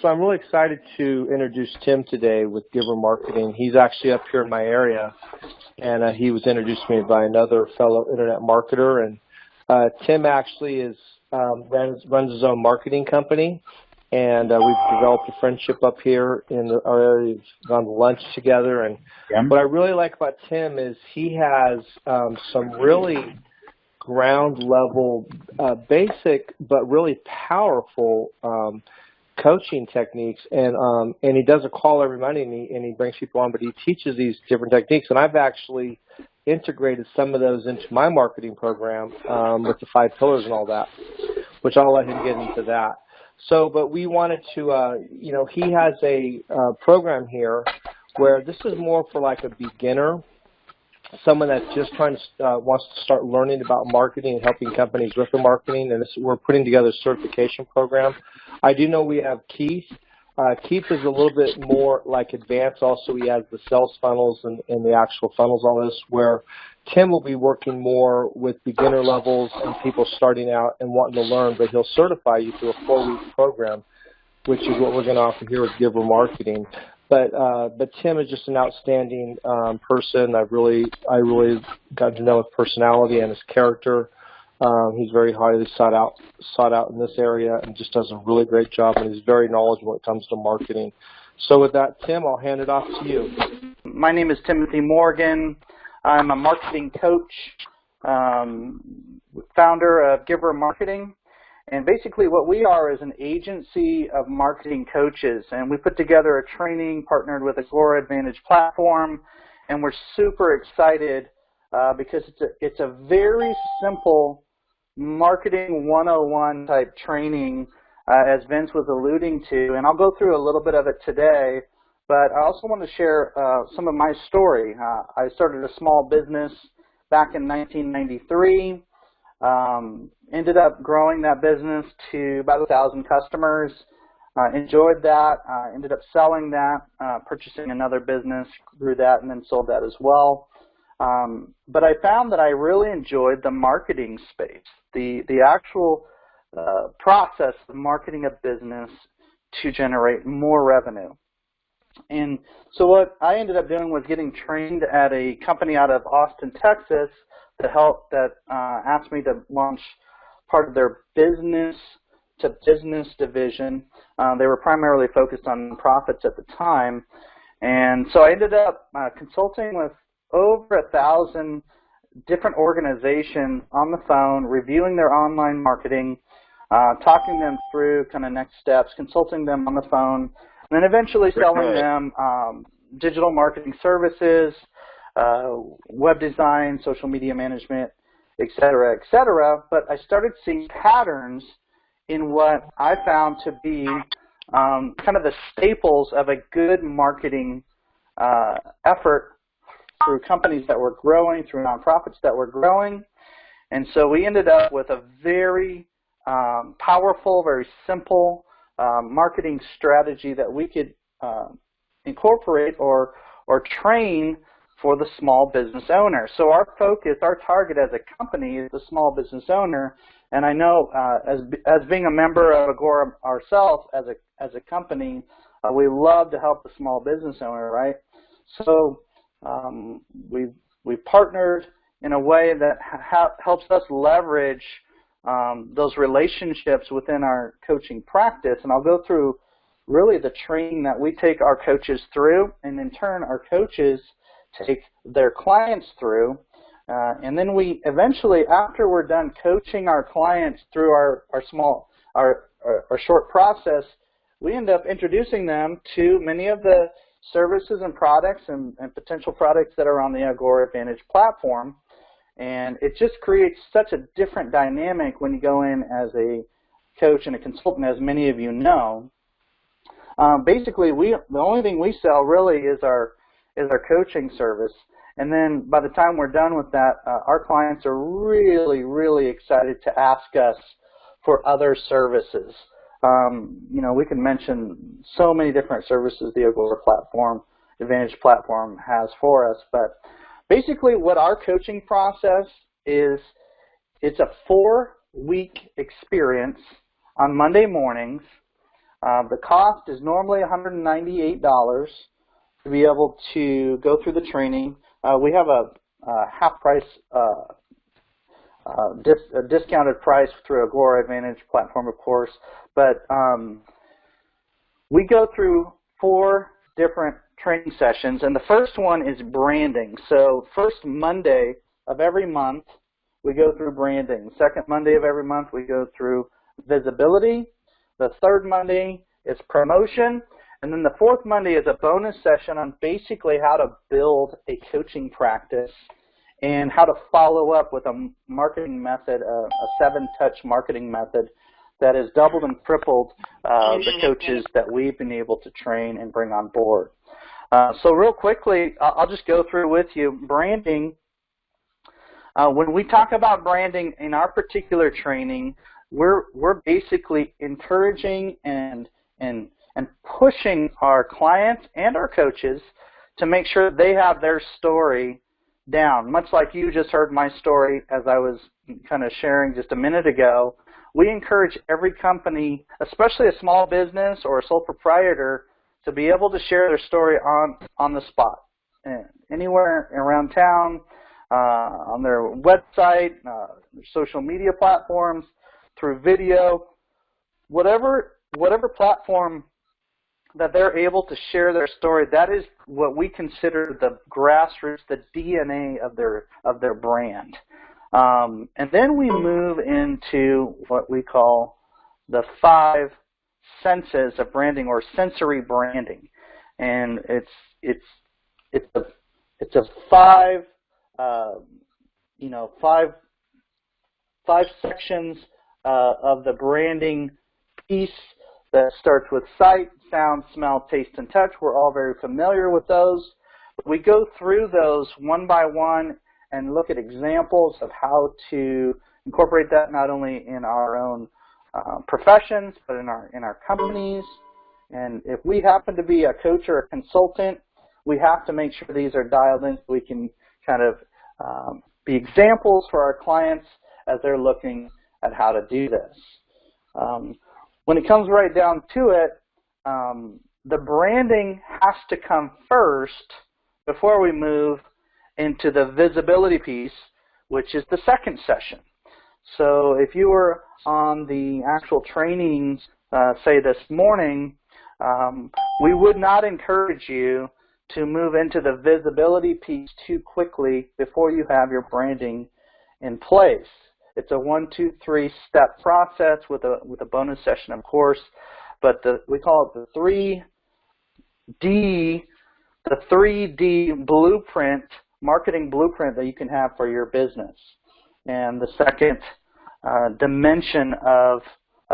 So I'm really excited to introduce Tim today with Giver Marketing. He's actually up here in my area, and he was introduced to me by another fellow internet marketer. And Tim actually runs his own marketing company, and we've developed a friendship up here in our area. We've gone to lunch together. And what I really like about Tim is he has some really ground level, basic but really powerful coaching techniques, and he does a call every Monday, and he brings people on, but he teaches these different techniques, and I've actually integrated some of those into my marketing program with the 5 pillars and all that, which I'll let him get into that. So, but we wanted to, he has a program here where this is more for like a beginner, someone that's just wants to start learning about marketing and helping companies with their marketing, and we're putting together a certification program. I do know we have Keith. Keith is a little bit more like advanced. Also, he has the sales funnels and the actual funnels, all this, where Tim will be working more with beginner levels and people starting out and wanting to learn, but he'll certify you through a 4-week program, which is what we're going to offer here with Giver Marketing. But Tim is just an outstanding person. I really got to know his personality and his character. He's very highly sought out in this area, and just does a really great job. And he's very knowledgeable when it comes to marketing. So with that, Tim, I'll hand it off to you. My name is Timothy Morgan. I'm a marketing coach, founder of Giver Marketing. And basically what we are is an agency of marketing coaches, and we put together a training partnered with Agora Advantage platform, and we're super excited because it's a very simple marketing 101 type training, as Vince was alluding to, and I'll go through a little bit of it today, but I also want to share some of my story. I started a small business back in 1993. Ended up growing that business to about 1,000 customers. Enjoyed that. Ended up selling that, purchasing another business, grew that, and then sold that as well. But I found that I really enjoyed the marketing space, the actual process of marketing a business to generate more revenue. And so what I ended up doing was getting trained at a company out of Austin, Texas, that asked me to launch part of their business-to-business division. They were primarily focused on profits at the time. And so I ended up consulting with over 1,000 different organizations on the phone, reviewing their online marketing, talking them through kind of next steps, consulting them on the phone, and then eventually selling them digital marketing services, web design, social media management, et cetera, et cetera. But I started seeing patterns in what I found to be kind of the staples of a good marketing effort through companies that were growing, through nonprofits that were growing. And so we ended up with a very powerful, very simple marketing strategy that we could incorporate or train for the small business owner. So our focus, our target as a company is the small business owner. And I know as being a member of Agora ourselves as a company, we love to help the small business owner, right? So we've partnered in a way that helps us leverage those relationships within our coaching practice. And I'll go through really the training that we take our coaches through, and in turn our coaches take their clients through. And then we eventually, after we're done coaching our clients through our short process, we end up introducing them to many of the services and products and potential products that are on the Agora Advantage platform. And it just creates such a different dynamic when you go in as a coach and a consultant, as many of you know. Basically, the only thing we sell really is our coaching service. And then by the time we're done with that, our clients are really, really excited to ask us for other services. You know, we can mention so many different services the Agora platform, Advantage platform has for us. But basically what our coaching process is, it's a 4-week experience on Monday mornings. The cost is normally $198 to be able to go through the training. We have a half price, a discounted price through Agora Advantage platform, of course, but we go through 4 different training sessions, and the first one is branding. So first Monday of every month, we go through branding. Second Monday of every month, we go through visibility. The third Monday is promotion. And then the fourth Monday is a bonus session on basically how to build a coaching practice and how to follow up with a marketing method, a 7-touch marketing method that has doubled and tripled the coaches that we've been able to train and bring on board. So real quickly, I'll just go through with you. Branding, when we talk about branding in our particular training, we're basically encouraging and pushing our clients and our coaches to make sure they have their story down. Much like you just heard my story as I was kind of sharing just a minute ago, we encourage every company, especially a small business or a sole proprietor, to be able to share their story on the spot, anywhere around town, on their website, their social media platforms, through video, whatever platform that they're able to share their story. That is what we consider the grassroots, the DNA of their brand. And then we move into what we call the 5 senses of branding, or sensory branding, and it's a 5 sections of the branding piece that starts with sight, sound, smell, taste, and touch. We're all very familiar with those. We go through those one by one and look at examples of how to incorporate that not only in our own professions, but in our companies. And if we happen to be a coach or a consultant, we have to make sure these are dialed in so we can kind of be examples for our clients as they're looking at how to do this. When it comes right down to it, the branding has to come first before we move into the visibility piece, which is the second session. So if you were on the actual training, say this morning, we would not encourage you to move into the visibility piece too quickly before you have your branding in place. It's a 1, 2, 3 step process with a bonus session, of course, but we call it the 3D blueprint, marketing blueprint that you can have for your business. And the second dimension of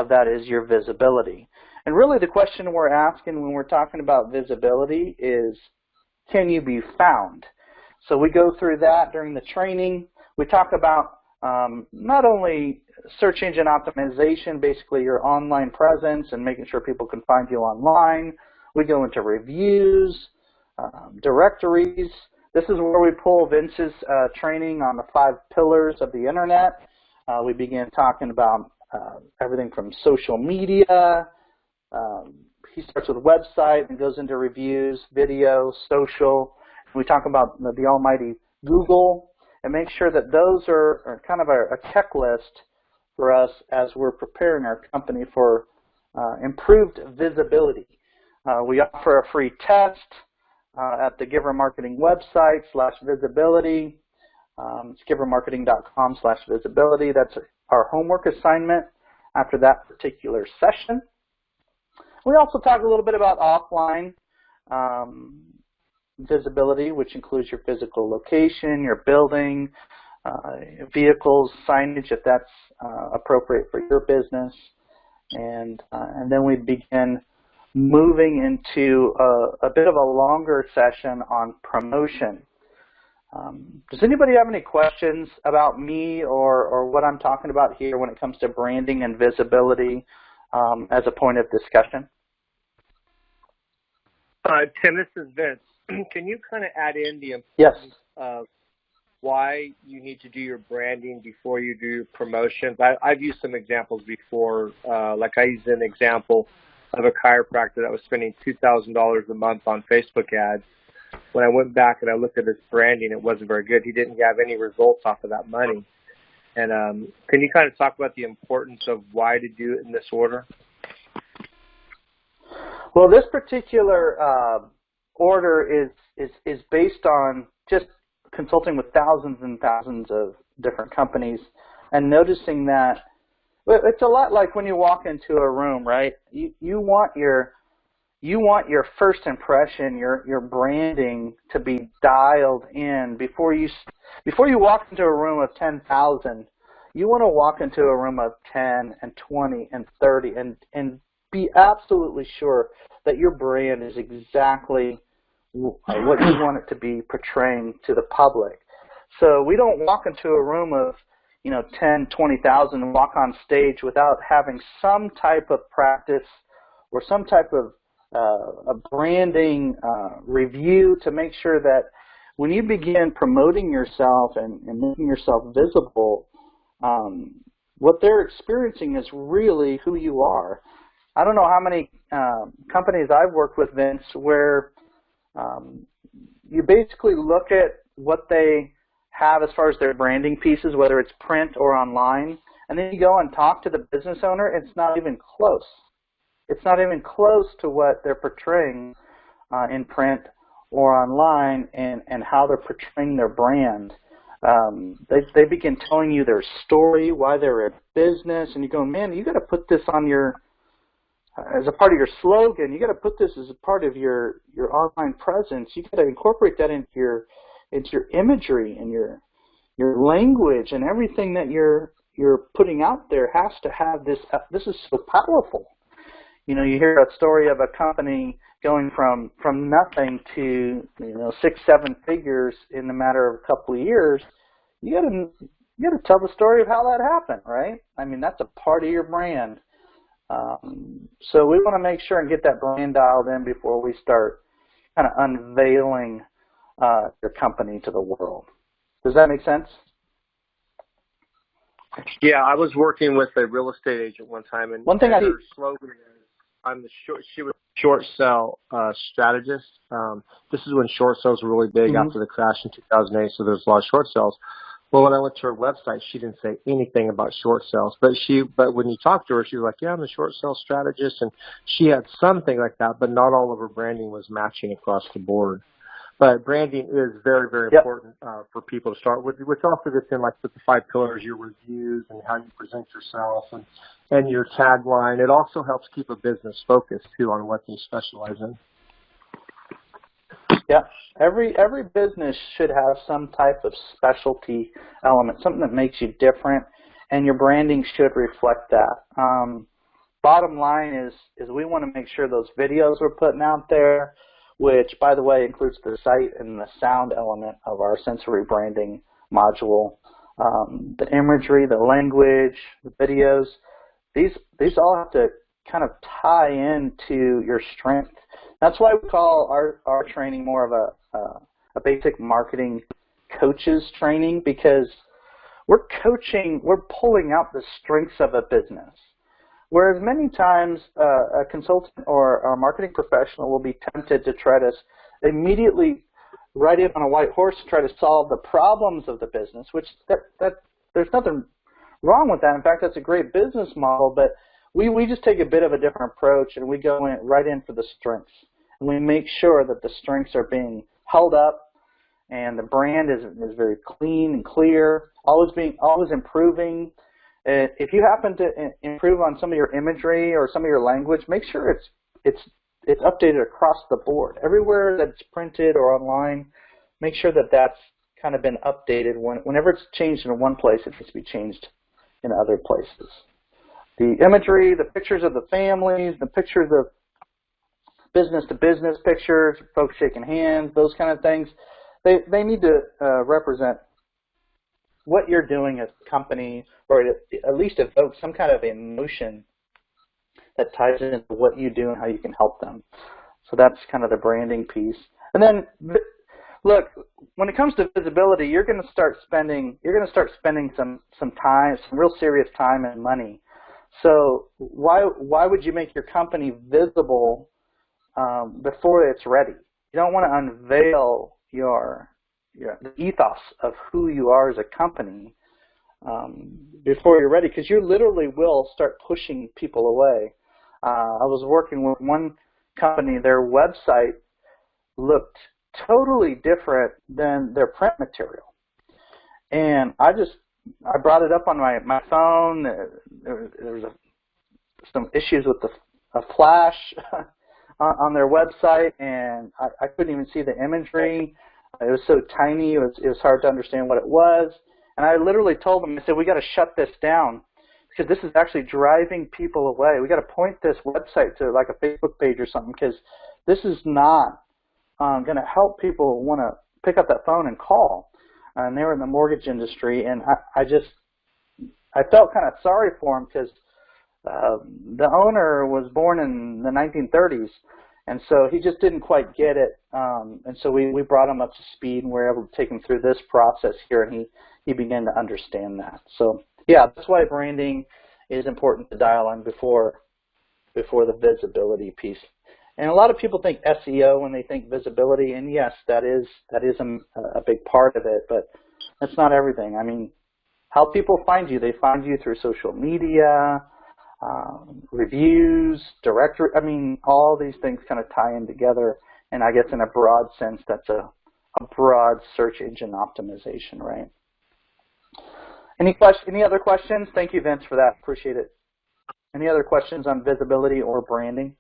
that is your visibility. And really the question we're asking when we're talking about visibility is, can you be found? So we go through that during the training. We talk about not only search engine optimization, basically your online presence and making sure people can find you online. We go into reviews, directories. This is where we pull Vince's training on the 5 pillars of the internet. We began talking about everything from social media. He starts with a website and goes into reviews, video, social. We talk about the almighty Google, and make sure that those are kind of a checklist for us as we're preparing our company for improved visibility. We offer a free test at the Giver Marketing website /visibility. It's givermarketing.com/visibility. That's our homework assignment after that particular session. We also talk a little bit about offline visibility, which includes your physical location, your building, vehicles, signage, if that's appropriate for your business. And then we begin moving into a bit of a longer session on promotion. Does anybody have any questions about me or what I'm talking about here when it comes to branding and visibility as a point of discussion? Tim, this is Vince. Can you kind of add in the Yes. importance of why you need to do your branding before you do your promotions? I've used some examples before. Like I used an example of a chiropractor that was spending $2,000 a month on Facebook ads. When I went back and I looked at his branding, it wasn't very good. He didn't have any results off of that money. And can you kind of talk about the importance of why to do it in this order? Well, this particular order is based on just consulting with thousands and thousands of different companies and noticing that it's a lot like when you walk into a room, right? You want your first impression, your branding to be dialed in before you walk into a room of 10,000. You want to walk into a room of 10 and 20 and 30 and be absolutely sure that your brand is exactly what you want it to be portraying to the public. So we don't walk into a room of 10, 20,000 and walk on stage without having some type of practice or some type of a branding review to make sure that when you begin promoting yourself and making yourself visible, what they're experiencing is really who you are. I don't know how many companies I've worked with, Vince, where you basically look at what they have as far as their branding pieces, whether it's print or online, and then you go and talk to the business owner, it's not even close. It's not even close to what they're portraying in print or online and how they're portraying their brand. They begin telling you their story, why they're in business, and you go, man, you got to put this on as a part of your slogan. You got to put this as a part of your online presence. You got to incorporate that into your imagery and your language, and everything that you're putting out there has to have this. This is so powerful. You hear a story of a company going from nothing to 6-7 figures in a matter of a couple of years. You got to tell the story of how that happened, right? I mean, that's a part of your brand. So we want to make sure and get that brand dialed in before we start kind of unveiling your company to the world. Does that make sense? Yeah, I was working with a real estate agent one time, and one thing her slogan is, she was a short sell strategist. This is when short sales were really big after the crash in 2008, so there's a lot of short sales. Well, when I went to her website, she didn't say anything about short sales. But when you talked to her, she was like, yeah, I'm a short sales strategist. And she had something like that, but not all of her branding was matching across the board. But branding is very, very important for people to start with, which also gets in like with the 5 pillars, your reviews and how you present yourself and your tagline. It also helps keep a business focused, too, on what they specialize in. Yeah, every business should have some type of specialty element, something that makes you different, and your branding should reflect that. Bottom line is we want to make sure those videos we're putting out there, which, by the way, includes the sight and the sound element of our sensory branding module, the imagery, the language, the videos, these all have to kind of tie into your strength. That's why we call our training more of a basic marketing coaches training, because we're pulling out the strengths of a business. Whereas many times a consultant or a marketing professional will be tempted to try to immediately ride in on a white horse to try to solve the problems of the business, which that there's nothing wrong with that. In fact, that's a great business model, but we just take a bit of a different approach, and we go right in for the strengths. And we make sure that the strengths are being held up and the brand is very clean and clear, always improving. If you happen to improve on some of your imagery or some of your language, make sure it's updated across the board. Everywhere that it's printed or online, make sure that that's kind of been updated. Whenever it's changed in one place, it needs to be changed in other places. The imagery, the pictures of the families, the pictures of business-to-business pictures, folks shaking hands, those kind of things, they need to represent what you're doing as a company, or at least evoke some kind of emotion that ties into what you do and how you can help them. So that's kind of the branding piece. And then, look, when it comes to visibility, you're going to start spending some time, some real serious time and money. So why would you make your company visible before it's ready? You don't want to unveil the ethos of who you are as a company before you're ready, because you literally will start pushing people away. I was working with one company. Their website looked totally different than their print material, and I brought it up on my phone. There was some issues with a flash on their website, and I couldn't even see the imagery. It was so tiny, it was hard to understand what it was. And I literally told them, I said, we got to shut this down because this is actually driving people away. We got to point this website to like a Facebook page or something, because this is not going to help people want to pick up that phone and call. And they were in the mortgage industry, and I felt kind of sorry for them, because the owner was born in the 1930s, and so he just didn't quite get it. And so we brought him up to speed, and we were able to take him through this process here, and he began to understand that. So yeah, that's why branding is important to dial in before the visibility piece. And a lot of people think SEO when they think visibility, and yes, that is a big part of it, but that's not everything. I mean, how people find you, they find you through social media, reviews, directory. I mean, all these things kind of tie in together, and I guess in a broad sense, that's a broad search engine optimization, right? Any other questions? Thank you, Vince, for that. Appreciate it. Any other questions on visibility or branding?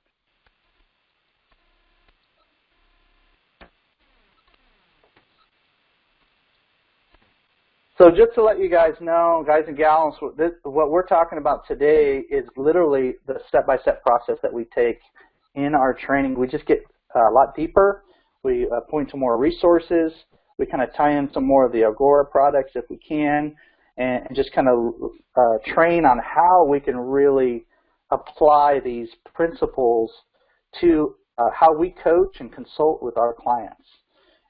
So just to let you guys know, guys and gals, what we're talking about today is literally the step-by-step process that we take in our training. We just get a lot deeper. We point to more resources. We kind of tie in some more of the Agora products if we can, and just kind of train on how we can really apply these principles to how we coach and consult with our clients.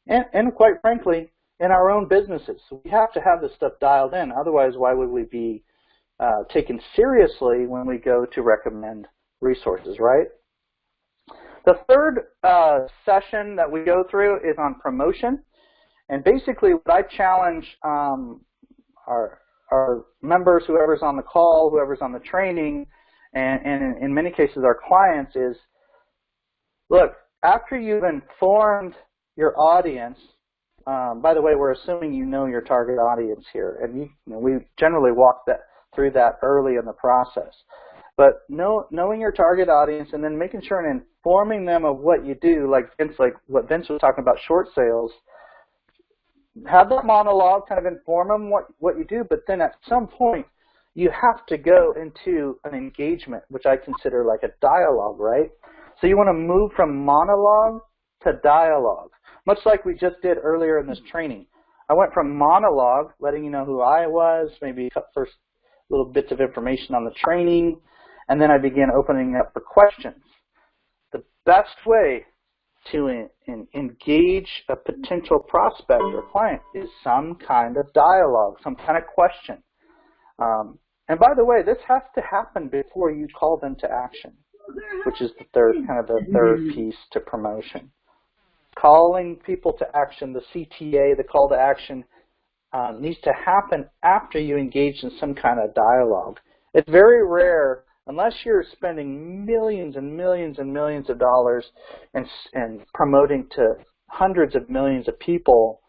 And quite frankly, in our own businesses. We have to have this stuff dialed in. Otherwise, why would we be taken seriously when we go to recommend resources, right? The third session that we go through is on promotion. And basically, what I challenge our members, whoever's on the call, whoever's on the training, and in many cases our clients is, look, after you've informed your audience, by the way, we're assuming you know your target audience here, and we generally walk through that early in the process. But knowing your target audience and then making sure and informing them of what you do, like what Vince was talking about, short sales, have that monologue, kind of inform them what you do, but then at some point you have to go into an engagement, which I consider like a dialogue, right? So you want to move from monologue to dialogue. Much like we just did earlier in this training. I went from monologue, letting you know who I was, maybe first little bits of information on the training, and then I began opening up for questions. The best way to engage a potential prospect or client is some kind of dialogue, some kind of question. And by the way, this has to happen before you call them to action, which is the third piece to promotion. Calling people to action, the CTA, the call to action, needs to happen after you engage in some kind of dialogue. It's very rare, unless you're spending millions and millions and millions of dollars and promoting to hundreds of millions of people,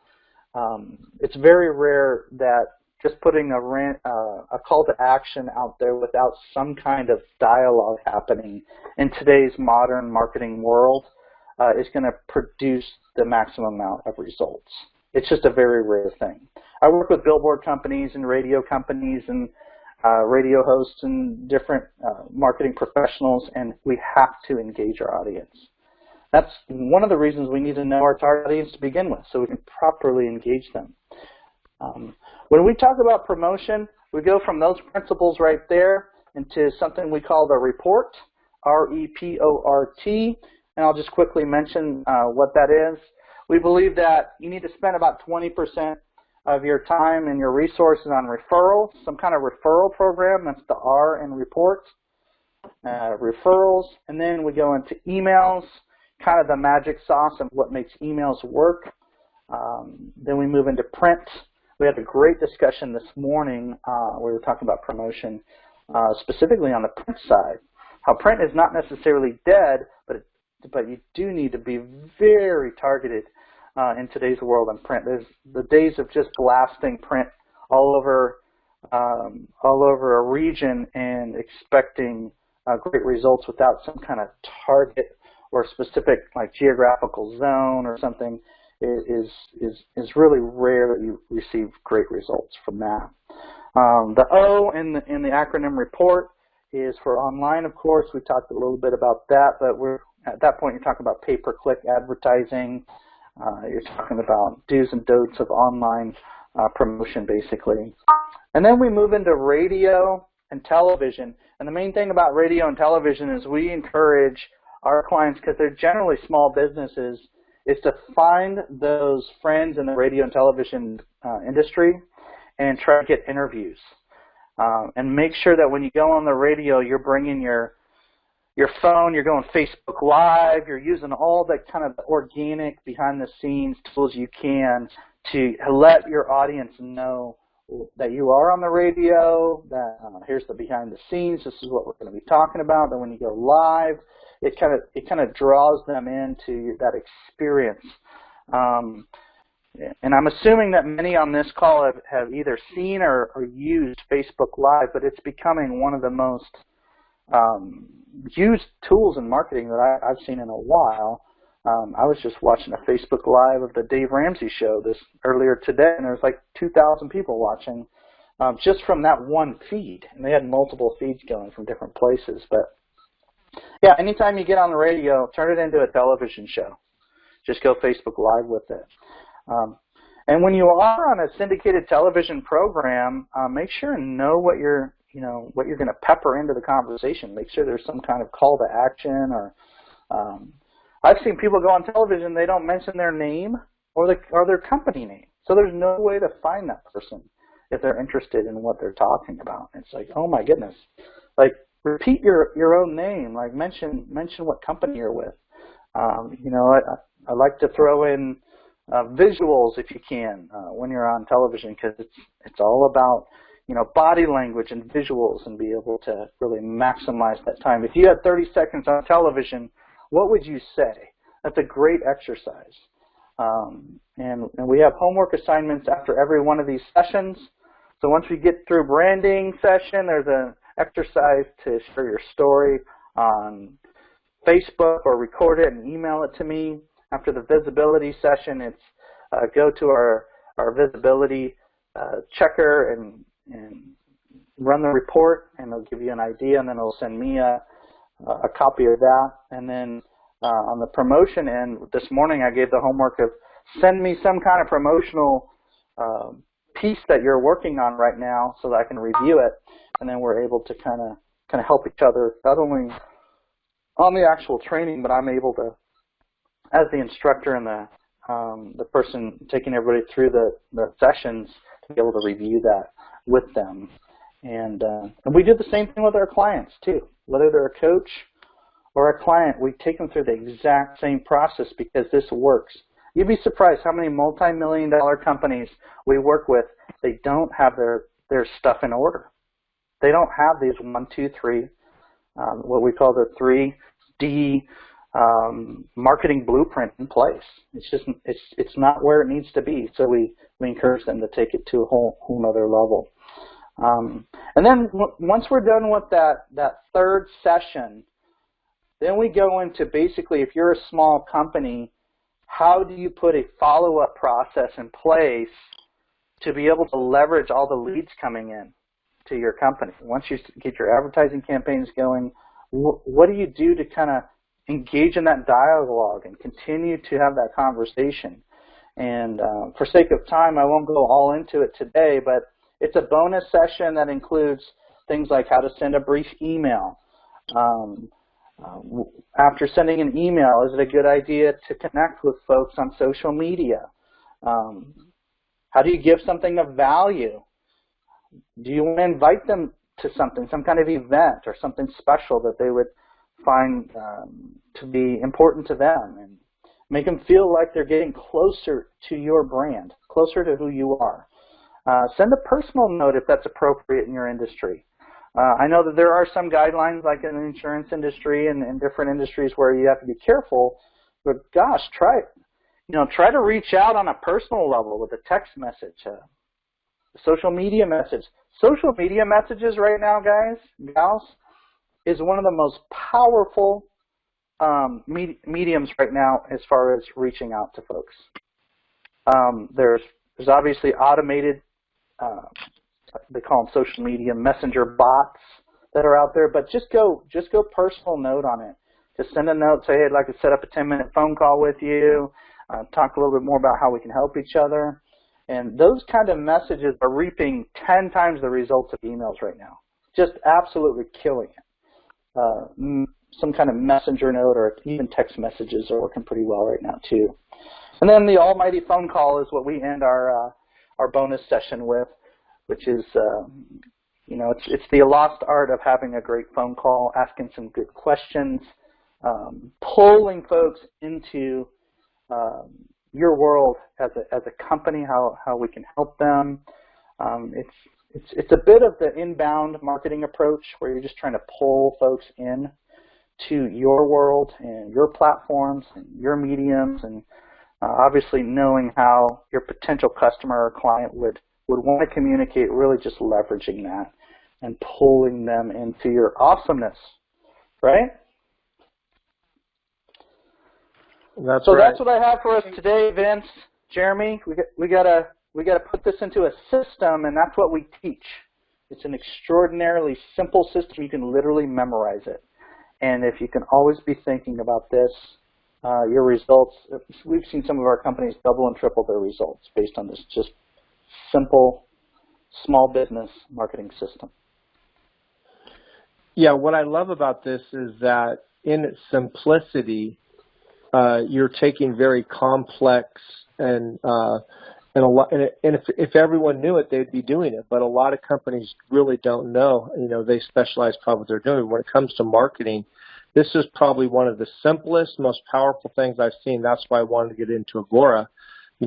it's very rare that just putting a call to action out there without some kind of dialogue happening in today's modern marketing world is going to produce the maximum amount of results. It's just a very rare thing. I work with billboard companies and radio companies and radio hosts and different marketing professionals, and we have to engage our audience. That's one of the reasons we need to know our target audience to begin with, so we can properly engage them. When we talk about promotion, we go from those principles right there into something we call the report, R-E-P-O-R-T. And I'll just quickly mention what that is. We believe that you need to spend about 20% of your time and your resources on referrals, some kind of referral program. That's the R in report, referrals. And then we go into emails, kind of the magic sauce of what makes emails work. Then we move into print. We had a great discussion this morning. We were talking about promotion, specifically on the print side. How print is not necessarily dead, but you do need to be very targeted in today's world on print. There's the days of just blasting print all over a region and expecting great results without some kind of target or specific like geographical zone or something is really rare that you receive great results from that. The O in the acronym report is for online, of course. We talked a little bit about that, but at that point you're talking about pay-per-click advertising. You're talking about do's and don'ts of online promotion, basically. And then we move into radio and television. And the main thing about radio and television is we encourage our clients, because they're generally small businesses, is to find those friends in the radio and television industry and try to get interviews. And make sure that when you go on the radio, you're bringing your phone, you're going Facebook Live, you're using all that kind of organic behind-the-scenes tools you can to let your audience know that you are on the radio, that here's the behind-the-scenes, this is what we're going to be talking about. Then when you go live, it kind of draws them into that experience. And I'm assuming that many on this call have either seen or used Facebook Live, but it's becoming one of the most used tools in marketing that I've seen in a while. I was just watching a Facebook Live of the Dave Ramsey show earlier today, and there was like 2,000 people watching just from that one feed. And they had multiple feeds going from different places. But yeah, anytime you get on the radio, turn it into a television show. Just go Facebook Live with it. And when you are on a syndicated television program, make sure and know what you're going to pepper into the conversation. Make sure there's some kind of call to action. Or I've seen people go on television, they don't mention their name or their company name. So there's no way to find that person if they're interested in what they're talking about. It's like, oh my goodness. Like, repeat your own name. Like, mention what company you're with. I like to throw in visuals if you can when you're on television, because it's all about body language and visuals, and be able to really maximize that time. If you had 30 seconds on television, what would you say? That's a great exercise. And we have homework assignments after every one of these sessions. So once we get through branding session, there's an exercise to share your story on Facebook or record it and email it to me. After the visibility session, it's go to our visibility checker and run the report, and it'll give you an idea, and then it'll send me a copy of that. And then on the promotion end, this morning I gave the homework of send me some kind of promotional piece that you're working on right now so that I can review it, and then we're able to kind of help each other, not only on the actual training, but I'm able to, as the instructor and the person taking everybody through the sessions, to be able to review that with them. And we do the same thing with our clients too. Whether they're a coach or a client, we take them through the exact same process because this works. You'd be surprised how many multi-million-dollar companies we work with, they don't have their stuff in order. They don't have these 1, 2, 3, what we call the 3D marketing blueprint in place. It's not where it needs to be. So we encourage them to take it to a whole nother level. And then once we're done with that third session, then we go into basically, if you're a small company, how do you put a follow-up process in place to be able to leverage all the leads coming in to your company? Once you get your advertising campaigns going, what do you do to kind of engage in that dialogue and continue to have that conversation? And for sake of time, I won't go all into it today, but it's a bonus session that includes things like how to send a brief email. After sending an email, is it a good idea to connect with folks on social media? How do you give something of value? Do you want to invite them to something, some kind of event or something special that they would find to be important to them, and make them feel like they're getting closer to your brand, closer to who you are. Send a personal note if that's appropriate in your industry. I know that there are some guidelines, like in the insurance industry and in different industries, where you have to be careful. But gosh, try to reach out on a personal level with a text message, social media message. Social media messages right now, guys, gals, is one of the most powerful mediums right now as far as reaching out to folks. There's obviously automated, they call them social media messenger bots that are out there, but just go personal note on it. Just send a note, say, hey, I'd like to set up a 10-minute phone call with you, talk a little bit more about how we can help each other. And those kind of messages are reaping 10 times the results of emails right now. Just absolutely killing it. Some kind of messenger note or even text messages are working pretty well right now too. And then the almighty phone call is what we end our bonus session with, which is, it's the lost art of having a great phone call, asking some good questions, pulling folks into your world as a company, how we can help them. It's a bit of the inbound marketing approach where you're just trying to pull folks in to your world and your platforms and your mediums, and obviously knowing how your potential customer or client would want to communicate, really just leveraging that and pulling them into your awesomeness, right? That's so right. That's what I have for us today, Vince, Jeremy. We gotta put this into a system, and that's what we teach. It's an extraordinarily simple system. You can literally memorize it, and if you can always be thinking about this, your results. We've seen some of our companies double and triple their results based on this just simple, small business marketing system. Yeah, what I love about this is that in its simplicity, you're taking very complex and a lot. And if everyone knew it, they'd be doing it. But a lot of companies really don't know. They specialize probably what they're doing. When it comes to marketing, this is probably one of the simplest, most powerful things I've seen. That's why I wanted to get into Agora.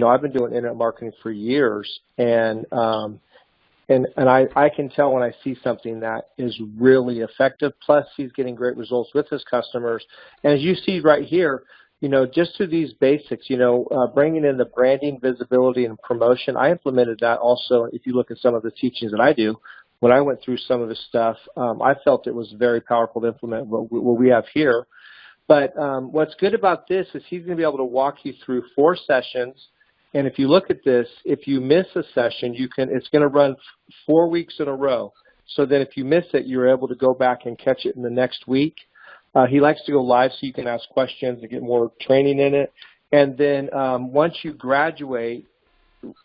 I've been doing internet marketing for years, and I can tell when I see something that is really effective. Plus, he's getting great results with his customers. And as you see right here, just through these basics, bringing in the branding, visibility, and promotion, I implemented that also. If you look at some of the teachings that I do, when I went through some of the stuff, I felt it was very powerful to implement what we have here. But what's good about this is he's going to be able to walk you through 4 sessions. And if you look at this, if you miss a session, it's going to run 4 weeks in a row. So that if you miss it, you're able to go back and catch it in the next week. He likes to go live so you can ask questions and get more training in it. And then once you graduate,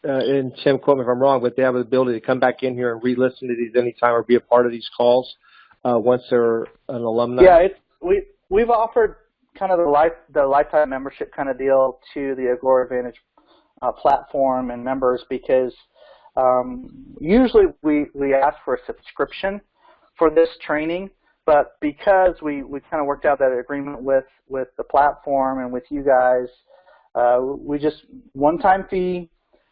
and Tim, quote me if I'm wrong, but they have the ability to come back in here and re-listen to these anytime or be a part of these calls once they're an alumni. Yeah, we've offered kind of the lifetime membership kind of deal to the Agora Advantage platform and members, because usually we ask for a subscription for this training, but because we kind of worked out that agreement with the platform and with you guys, we just one-time fee,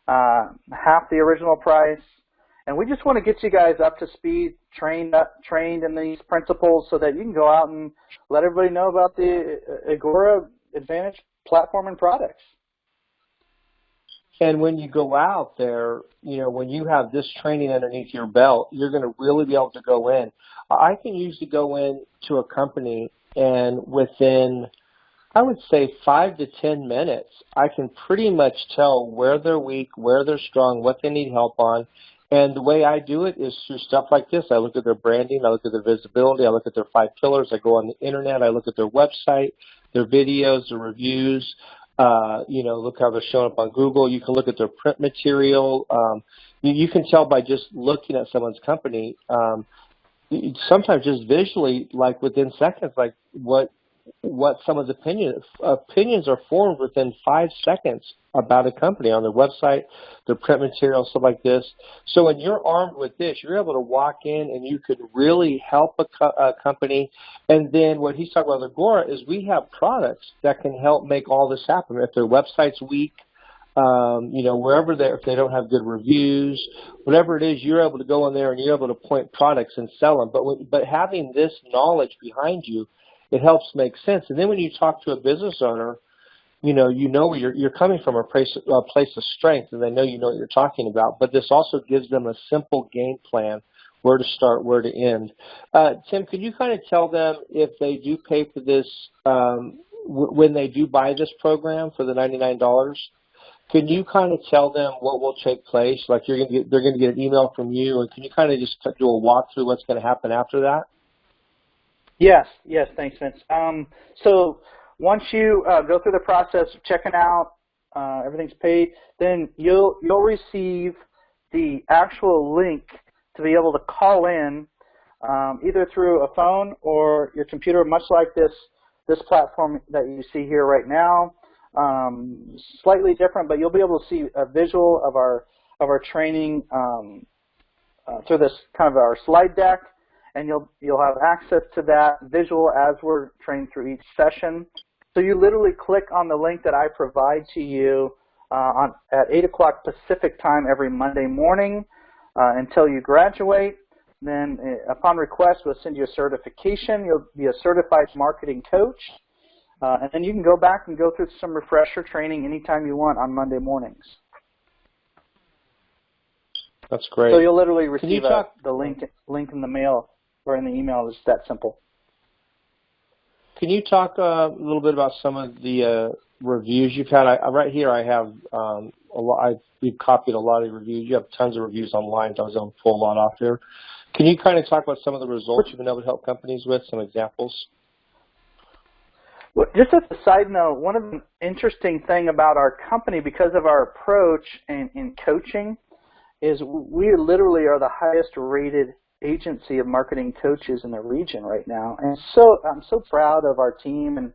half the original price, and we just want to get you guys up to speed, trained in these principles, so that you can go out and let everybody know about the Agora Advantage platform and products. And when you go out there, when you have this training underneath your belt, you're going to really be able to go in. I can usually go into a company, and within, I would say, 5 to 10 minutes, I can pretty much tell where they're weak, where they're strong, what they need help on. And the way I do it is through stuff like this. I look at their branding, I look at their visibility, I look at their 5 pillars, I go on the internet, I look at their website, their videos, their reviews. Look how they're showing up on Google. You can look at their print material. You can tell by just looking at someone's company, sometimes just visually, like within seconds, like what what someone's opinions are formed within 5 seconds about a company on their website, their print material, stuff like this. So when you're armed with this, you're able to walk in and you can really help a company. And then what he's talking about with Agora is we have products that can help make all this happen. If their website's weak, wherever if they don't have good reviews, whatever it is, you're able to go in there and you're able to point products and sell them. But having this knowledge behind you, it helps make sense. And then when you talk to a business owner, you know where you're coming from, a place of strength, and they know you know what you're talking about. But this also gives them a simple game plan, where to start, where to end. Tim, could you kind of tell them if they do pay for this, when they do buy this program for the $99? Can you kind of tell them what will take place? Like they're going to get an email from you, and can you kind of just do a walkthrough what's going to happen after that? Yes, thanks, Vince. So once you go through the process of checking out, everything's paid, then you'll receive the actual link to be able to call in, either through a phone or your computer, much like this platform that you see here right now. Slightly different, but you'll be able to see a visual of our training through this kind of our slide deck, and you'll have access to that visual as we're training through each session. So you literally click on the link that I provide to you at 8 o'clock Pacific time every Monday morning until you graduate. Then upon request, we'll send you a certification. You'll be a certified marketing coach. And then you can go back and go through some refresher training anytime you want on Monday mornings. That's great. So you'll literally receive the link in the mail or in the email. It's that simple. Can you talk a little bit about some of the reviews you've had? Right here I have a lot. We've copied a lot of reviews. You have tons of reviews online. So I was going to pull a lot off here. Can you kind of talk about some of the results you've been able to help companies with, some examples? Well, just as a side note, one of the interesting thing about our company, because of our approach in coaching, is we literally are the highest rated agency of marketing coaches in the region right now. And so I'm so proud of our team and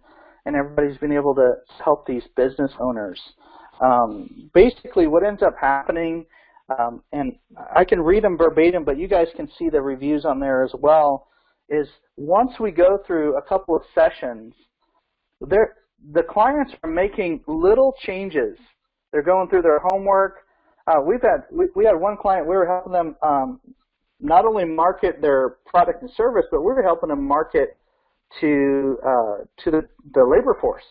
everybody's been able to help these business owners. Basically what ends up happening, and I can read them verbatim, but you guys can see the reviews on there as well, is once we go through a couple of sessions, the clients are making little changes. They're going through their homework. We had one client, we were helping them not only market their product and service, but we were helping them market to the labor force.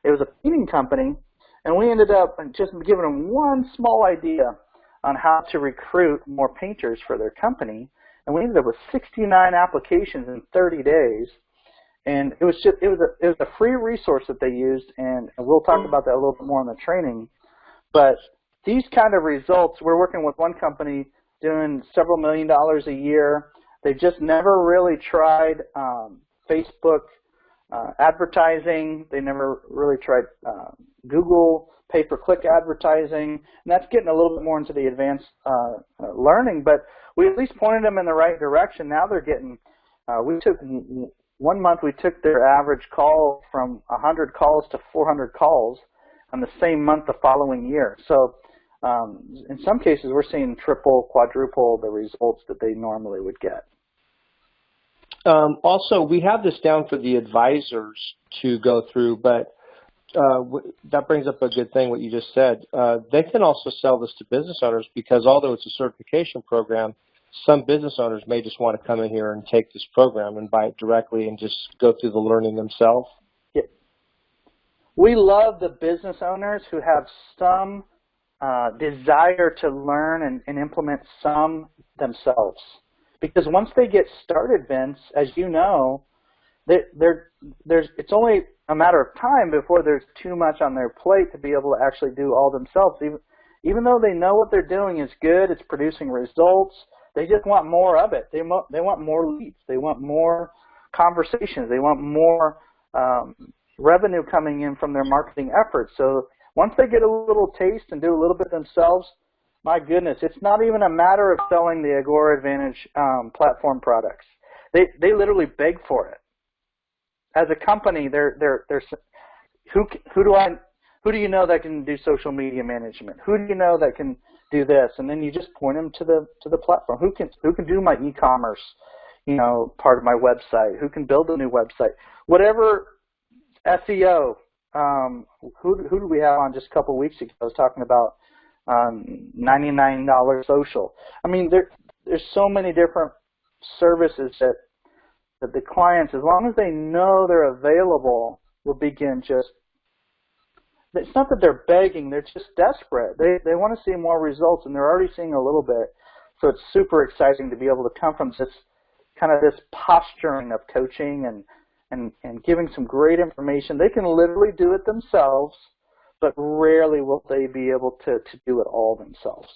It was a painting company, and we ended up just giving them one small idea on how to recruit more painters for their company, and we ended up with 69 applications in 30 days. And it was a free resource that they used, and we'll talk about that a little bit more in the training. But these kind of results, we're working with one company doing several $1 million a year. They just never really tried Facebook advertising. They never really tried Google pay-per-click advertising. And that's getting a little bit more into the advanced learning, but we at least pointed them in the right direction. Now they're getting, one month we took their average call from 100 calls to 400 calls on the same month the following year. So in some cases we're seeing triple, quadruple the results that they normally would get. Also, we have this down for the advisors to go through, but that brings up a good thing, what you just said. They can also sell this to business owners because although it's a certification program, some business owners may just want to come in here and take this program and buy it directly and just go through the learning themselves. Yeah. We love the business owners who have some desire to learn and implement some themselves. Because once they get started, Vince, as you know, it's only a matter of time before there's too much on their plate to be able to actually do all themselves. Even though they know what they're doing is good, it's producing results, they just want more of it. They want more leads. They want more conversations. They want more revenue coming in from their marketing efforts. So once they get a little taste and do a little bit themselves, my goodness, it's not even a matter of selling the Agora Advantage platform products. They literally beg for it. as a company, who do you know that can do social media management? Who do you know that can do this? And then you just point them to the platform. Who can do my e-commerce, part of my website? Who can build a new website? Whatever SEO. Who do we have on just a couple of weeks ago? I was talking about $99 social. I mean, there's so many different services that the clients, as long as they know they're available, will begin just. It's not that they're begging; they're just desperate. They want to see more results, and they're already seeing a little bit. So it's super exciting to be able to come from this posturing of coaching and giving some great information. They can literally do it themselves, but rarely will they be able to do it all themselves.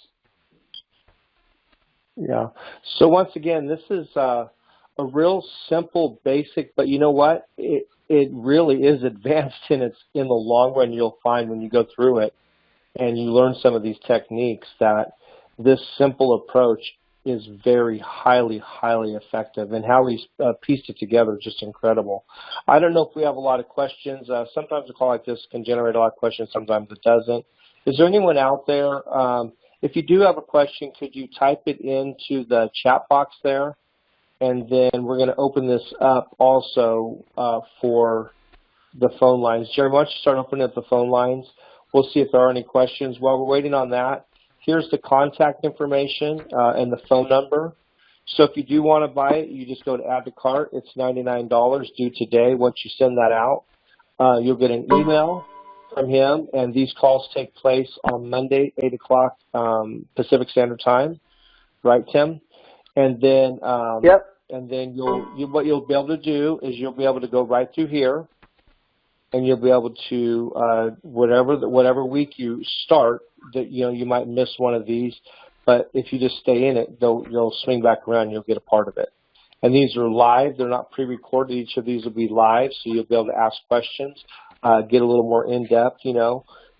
Yeah. So once again, this is a real simple, basic, but you know what? It really is advanced in the long run. You'll find when you go through it and you learn some of these techniques that this simple approach is very highly effective, and how we pieced it together is just incredible. I don't know if we have a lot of questions. Sometimes a call like this can generate a lot of questions, sometimes it doesn't. Is there anyone out there? If you do have a question, could you type it into the chat box there? And then we're going to open this up also for the phone lines. Jeremy, why don't you start opening up the phone lines? We'll see if there are any questions. While we're waiting on that, here's the contact information and the phone number. So if you do want to buy it, you just go to add to cart. It's $99 due today. Once you send that out, you'll get an email from him, and these calls take place on Monday, 8 o'clock Pacific Standard Time. Right, Tim? And then, yep. And then what you'll be able to do is you'll be able to go right through here, and you'll be able to whatever week you start, that you might miss one of these, but if you just stay in it, you'll swing back around and you'll get a part of it. And these are live; they're not pre-recorded. Each of these will be live, so you'll be able to ask questions, get a little more in depth.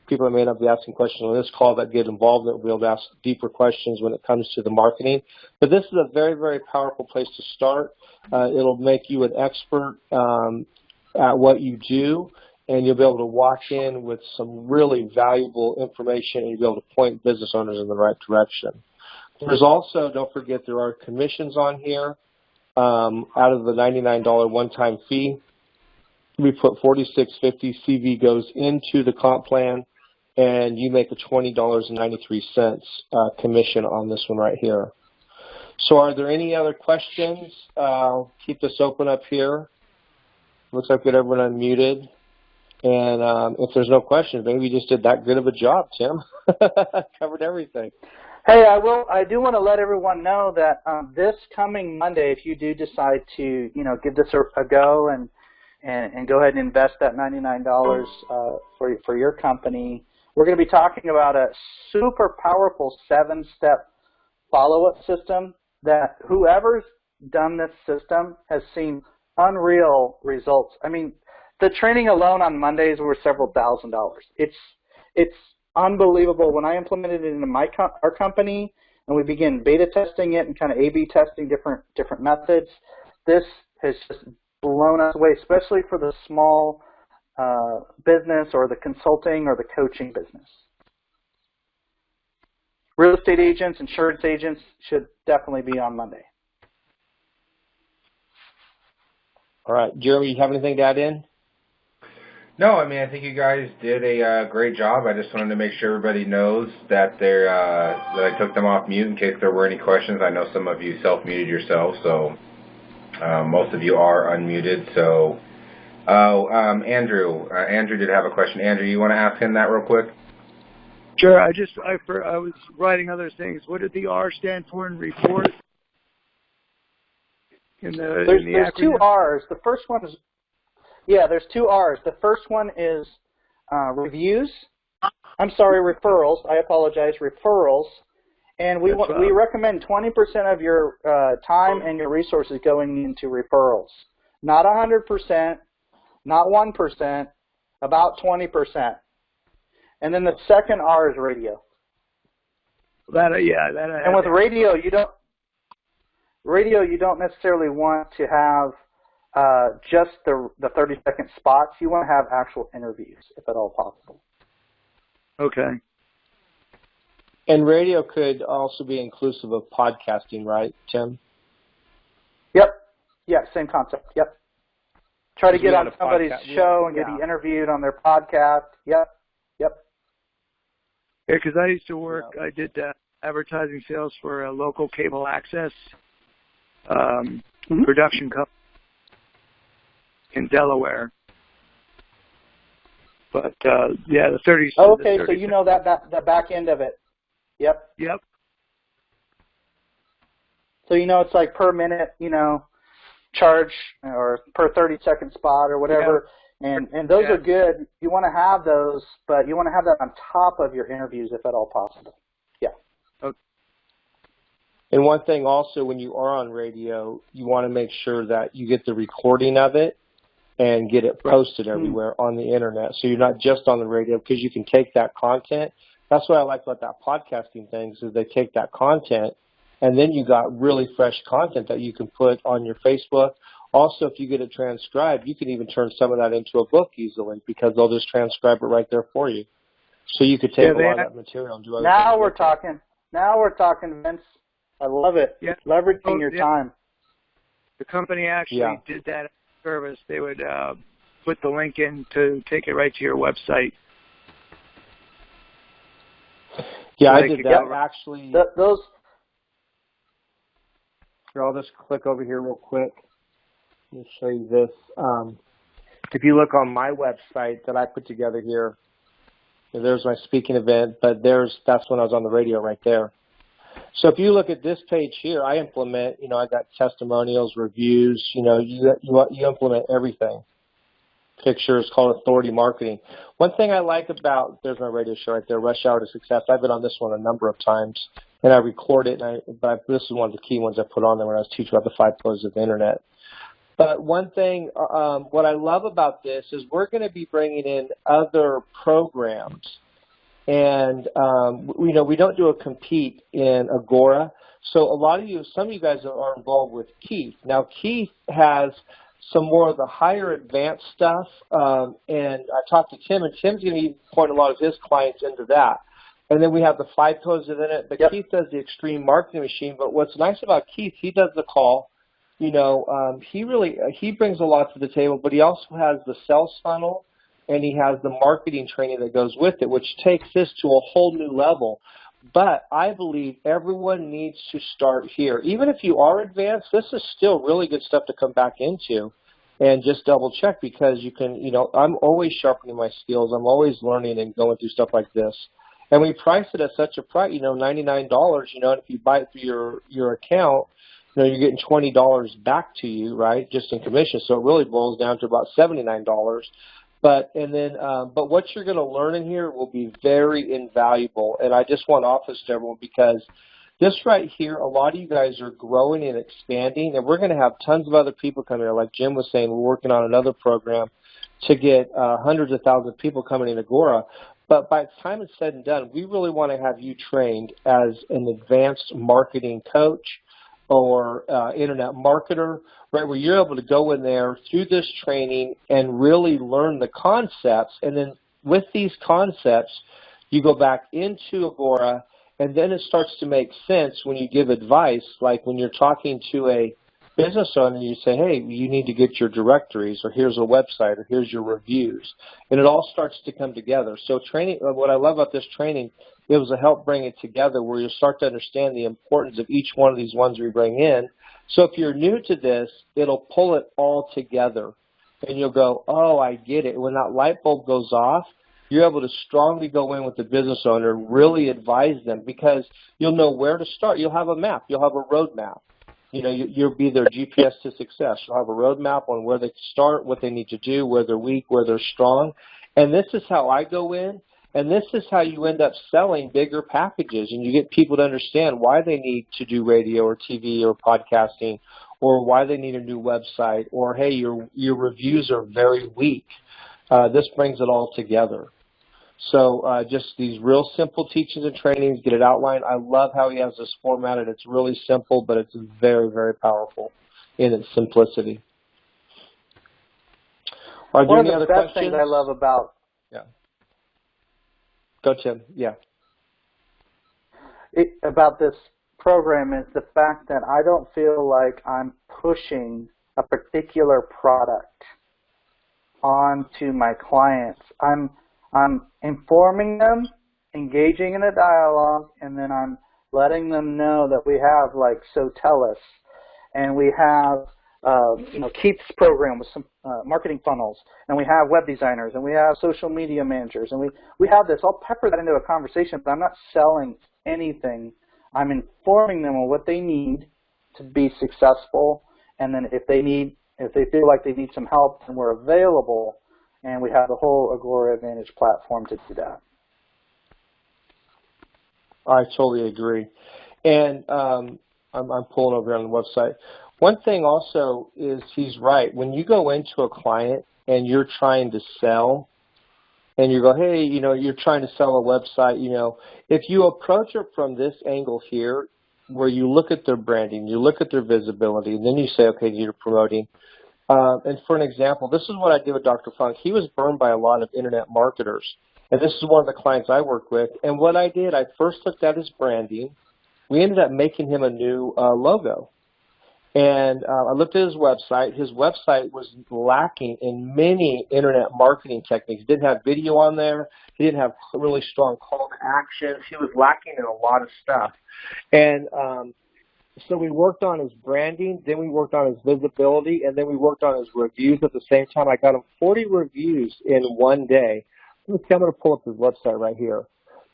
People that may not be asking questions on this call that get involved will be able to ask deeper questions when it comes to the marketing. But this is a very, very powerful place to start. It'll make you an expert at what you do, and you'll be able to walk in with some really valuable information, and you'll be able to point business owners in the right direction. There's also, don't forget, there are commissions on here. Out of the $99 one-time fee, we put $46.50. CV goes into the comp plan, and you make a $20.93 commission on this one right here. So are there any other questions? Keep this open up here. Looks like we got everyone unmuted. And if there's no questions, maybe we just did that good of a job, Tim. Covered everything. Hey, I do want to let everyone know that this coming Monday, if you do decide to, give this a go and go ahead and invest that $99 for your company, we're going to be talking about a super powerful 7-step follow-up system that whoever's done this system has seen unreal results. I mean, the training alone on Mondays were several $1,000s. It's unbelievable. When I implemented it into our company and we began beta testing it and kind of A/B testing different methods, this has just blown us away, especially for the small business or the consulting or the coaching business. Real estate agents, insurance agents should definitely be on Monday. All right. Jeremy, you have anything to add in? No, I think you guys did a great job. I just wanted to make sure everybody knows that that I took them off mute in case there were any questions. I know some of you self-muted yourselves, so most of you are unmuted. So, Andrew did have a question. Andrew, you want to ask him that real quick? Sure. I was writing other things. What did the R stand for in report? There's two R's. The first one is, there's two R's. The first one is referrals. I apologize, referrals. And we recommend 20% of your time and your resources going into referrals. Not 100%, not 1%, about 20%. And then the second R is radio. And with radio, you don't necessarily want to have just the 30-second spots. You want to have actual interviews, if at all possible. Okay. And radio could also be inclusive of podcasting, right, Tim? Yep. Yeah, same concept. Yep. Try to get on somebody's show and get interviewed on their podcast. Yep. Yep. Yeah, because I used to work, I did advertising sales for a local cable access production company in Delaware. But, yeah, the 30. Oh, okay, so you know that back end of it. Yep. Yep. So, you know, it's like per minute, you know, charge or per 30-second spot or whatever. Yeah. And those are good. You want to have those, but you want to have that on top of your interviews if at all possible. Yeah. Okay. And one thing also, when you are on radio, you want to make sure that you get the recording of it and get it posted everywhere on the internet. So you're not just on the radio, because you can take that content. That's what I like about that podcasting thing, is they take that content and then you got really fresh content that you can put on your Facebook. Also, if you get it transcribed, you can even turn some of that into a book easily, because they'll just transcribe it right there for you. So you could take a lot of that material and do other things. Now we're talking. Now we're talking, Vince. I love it. Yeah. Leveraging your time. The company actually did that service. They would put the link in to take it right to your website. Yeah, I did that actually. Those. Here, I'll just click over here real quick. Let me show you this. If you look on my website that I put together here, there's my speaking event, but that's when I was on the radio right there. So if you look at this page here, I implement, you know, I got testimonials, reviews, you know, you implement everything. Pictures, called authority marketing. One thing I like about, there's my radio show right there, Rush Hour to Success. I've been on this one a number of times, and I record it, but this is one of the key ones I put on there when I was teaching about the 5 pillars of the internet. But one thing, what I love about this is we're going to be bringing in other programs. And, you know, we don't do a compete in Agora. So some of you guys are involved with Keith. Now, Keith has some more of the higher advanced stuff. And I talked to Tim, and Tim's going to point a lot of his clients into that. And then we have the 5 pillars of the internet. But Keith does the extreme marketing machine. But what's nice about Keith, he does the call. You know, he brings a lot to the table, but he also has the sales funnel, and he has the marketing training that goes with it, which takes this to a whole new level. But I believe everyone needs to start here. Even if you are advanced, this is still really good stuff to come back into and just double check, because you can, you know, I'm always sharpening my skills. I'm always learning and going through stuff like this. And we price it at such a price, you know, $99, you know, and if you buy it through your account, you know, you're getting $20 back to you, right, just in commission. So it really boils down to about $79. But what you're going to learn in here will be very invaluable. And I just want to offer this to everyone, because this right here, a lot of you guys are growing and expanding, and we're going to have tons of other people come here. Like Jim was saying, we're working on another program to get hundreds of thousands of people coming in Agora. But by the time it's said and done, we really want to have you trained as an advanced marketing coach or internet marketer, right, where you're able to go in there through this training and really learn the concepts. And then with these concepts, you go back into Agora, and then it starts to make sense when you give advice, like when you're talking to a business owner and you say, hey, you need to get your directories, or here's a website, or here's your reviews. And it all starts to come together. So training, what I love about this training, it was to help bring it together, where you'll start to understand the importance of each one of these ones we bring in. So if you're new to this, it'll pull it all together, and you'll go, oh, I get it. When that light bulb goes off, you're able to strongly go in with the business owner and really advise them, because you'll know where to start. You'll have a map. You'll have a roadmap. You know, you'll be their GPS to success. You'll have a roadmap on where they start, what they need to do, where they're weak, where they're strong. And this is how I go in. And this is how you end up selling bigger packages, and you get people to understand why they need to do radio or TV or podcasting, or why they need a new website, or, hey, your reviews are very weak. This brings it all together. So just these real simple teachings and trainings, get it outlined. I love how he has this formatted. It's really simple, but it's very, very powerful in its simplicity. Are there One any of the other best questions? things I love about Go, Tim. Yeah. about this program is the fact that I don't feel like I'm pushing a particular product onto my clients. I'm informing them, engaging in a dialogue, and then I'm letting them know that we have like Sotellus, and we have Keith's program with some marketing funnels, and we have web designers, and we have social media managers, and we have this. I'll pepper that into a conversation, but I'm not selling anything. I'm informing them on what they need to be successful, and then if they feel like they need some help, then we're available, and we have the whole Agora Advantage platform to do that. I totally agree. And I'm pulling over on the website. One thing also is he's right. When you go into a client and you're trying to sell, and you go, hey, you're trying to sell a website, if you approach it from this angle here, where you look at their branding, you look at their visibility, and then you say, okay, you're promoting. And for an example, this is what I did with Dr. Funk. He was burned by a lot of internet marketers. And this is one of the clients I work with. And what I did, I first looked at his branding. We ended up making him a new logo. And I looked at his website. His website was lacking in many internet marketing techniques. He didn't have video on there. He didn't have really strong call to action. He was lacking in a lot of stuff. And so we worked on his branding, then we worked on his visibility, and then we worked on his reviews at the same time. I got him 40 reviews in one day. I'm going to pull up his website right here,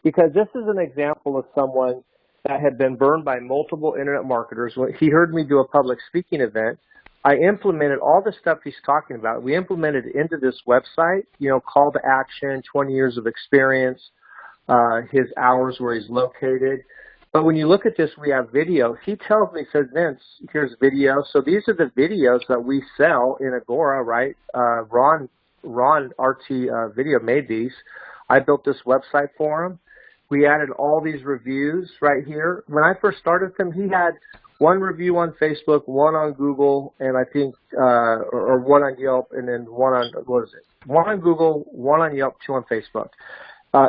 because this is an example of someone that had been burned by multiple internet marketers. When he heard me do a public speaking event, I implemented all the stuff he's talking about. We implemented it into this website, call to action, 20 years of experience, his hours where he's located. But when you look at this, we have video. He tells me, he says, Vince, here's video. So these are the videos that we sell in Agora, right? Ron RT Video made these. I built this website for him. We added all these reviews right here. When I first started with him, he had one review on Facebook, one on Google, and I think, or one on Yelp, and then one on, one on Google, one on Yelp, two on Facebook.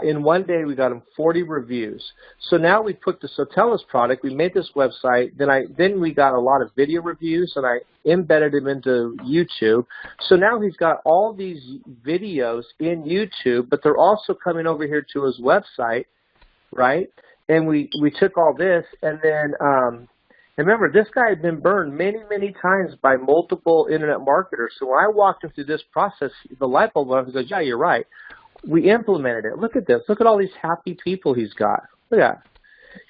In one day, we got him 40 reviews. So now we put the Sotellus product. We made this website. Then we got a lot of video reviews, and I embedded him into YouTube. So now he's got all these videos in YouTube, but they're also coming over here to his website, right? And we took all this, and then remember, this guy had been burned many, many times by multiple internet marketers. So when I walked him through this process, the light bulb went off. He goes, yeah, you're right. We implemented it. Look at this. Look at all these happy people he's got. Look at that.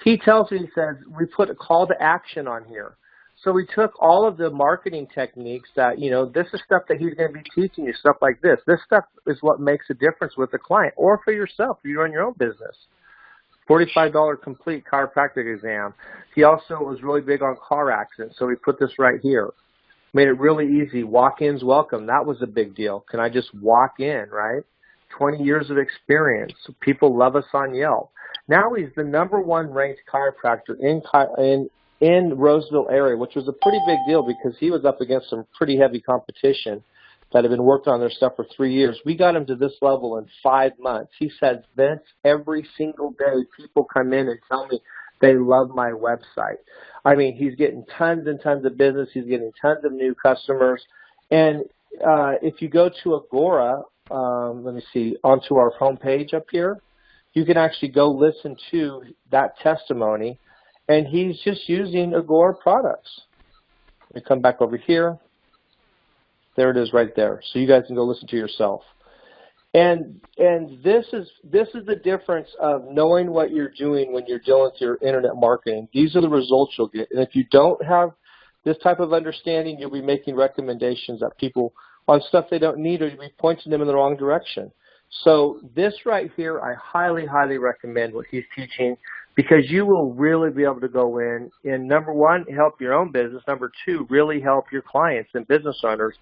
He tells me, he says, we put a call to action on here. So we took all of the marketing techniques that, this is stuff that he's going to be teaching you, stuff like this. This stuff is what makes a difference with the client or for yourself if you run your own business. $45 complete chiropractic exam. He also was really big on car accidents, so we put this right here. Made it really easy. Walk-ins welcome. That was a big deal. Can I just walk in, right? 20 years of experience. People love us on Yelp. Now he's the #1 ranked chiropractor in Roseville area, which was a pretty big deal because he was up against some pretty heavy competition that had been working on their stuff for 3 years. We got him to this level in 5 months. He says, Vince, every single day people come in and tell me they love my website. I mean, he's getting tons and tons of business. He's getting tons of new customers. And if you go to Agora, let me see, onto our homepage up here, you can actually go listen to that testimony, and he's just using Agora products. Let me come back over here. There it is right there. So you guys can go listen to yourself. And this is the difference of knowing what you're doing when you're dealing with your internet marketing. These are the results you'll get. And if you don't have this type of understanding, you'll be making recommendations that people on stuff they don't need, or you'll be pointing them in the wrong direction. So this right here, I highly, highly recommend what he's teaching, because you will really be able to go in and, #1, help your own business. #2, really help your clients and business owners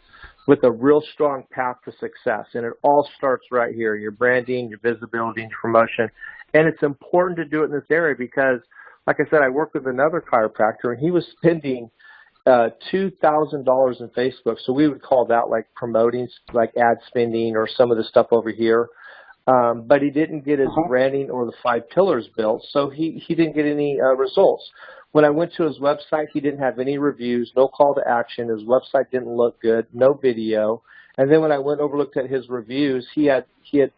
with a real strong path to success. And it all starts right here, your branding, your visibility, and your promotion. And it's important to do it in this area because, like I said, I worked with another chiropractor, and he was spending $2,000 in Facebook. So we would call that like promoting, like ad spending or some of the stuff over here. But he didn't get his branding or the 5 pillars built, so he didn't get any results. When I went to his website, he didn't have any reviews, no call to action. His website didn't look good, no video. And then when I went over looked at his reviews, he had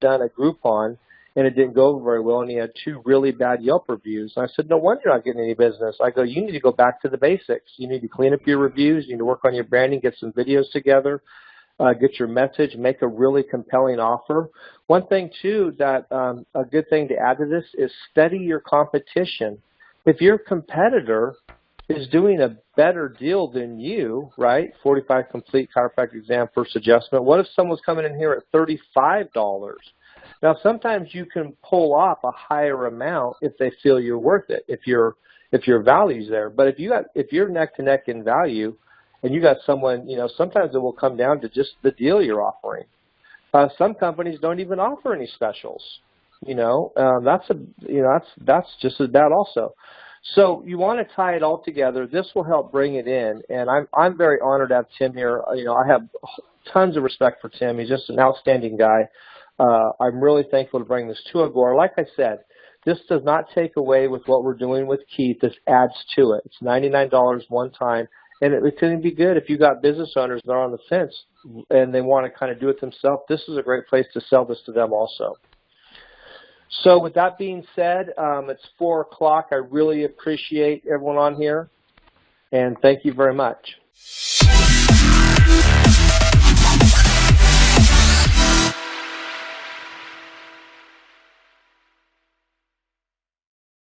done a Groupon, and it didn't go over very well, and he had 2 really bad Yelp reviews. And I said, no wonder you're not getting any business. I go, you need to go back to the basics. You need to clean up your reviews. You need to work on your branding, get some videos together. Get your message, make a really compelling offer. One thing, too, that a good thing to add to this is study your competition. If your competitor is doing a better deal than you, right, 45 complete chiropractic exam first adjustment, what if someone's coming in here at $35? Now, sometimes you can pull off a higher amount if they feel you're worth it, if your value's there. But if you're neck to neck in value, and you got someone, sometimes it will come down to just the deal you're offering. Some companies don't even offer any specials. That's just as bad also. So you want to tie it all together. This will help bring it in, and I'm very honored to have Tim here. I have tons of respect for Tim. He's just an outstanding guy. I'm really thankful to bring this to Agora. Like I said, this does not take away with what we're doing with Keith. This adds to it. It's $99 one time. And it can be good if you got business owners that are on the fence and they want to kind of do it themselves. This is a great place to sell this to them also. So with that being said, it's 4 o'clock. I really appreciate everyone on here, and thank you very much.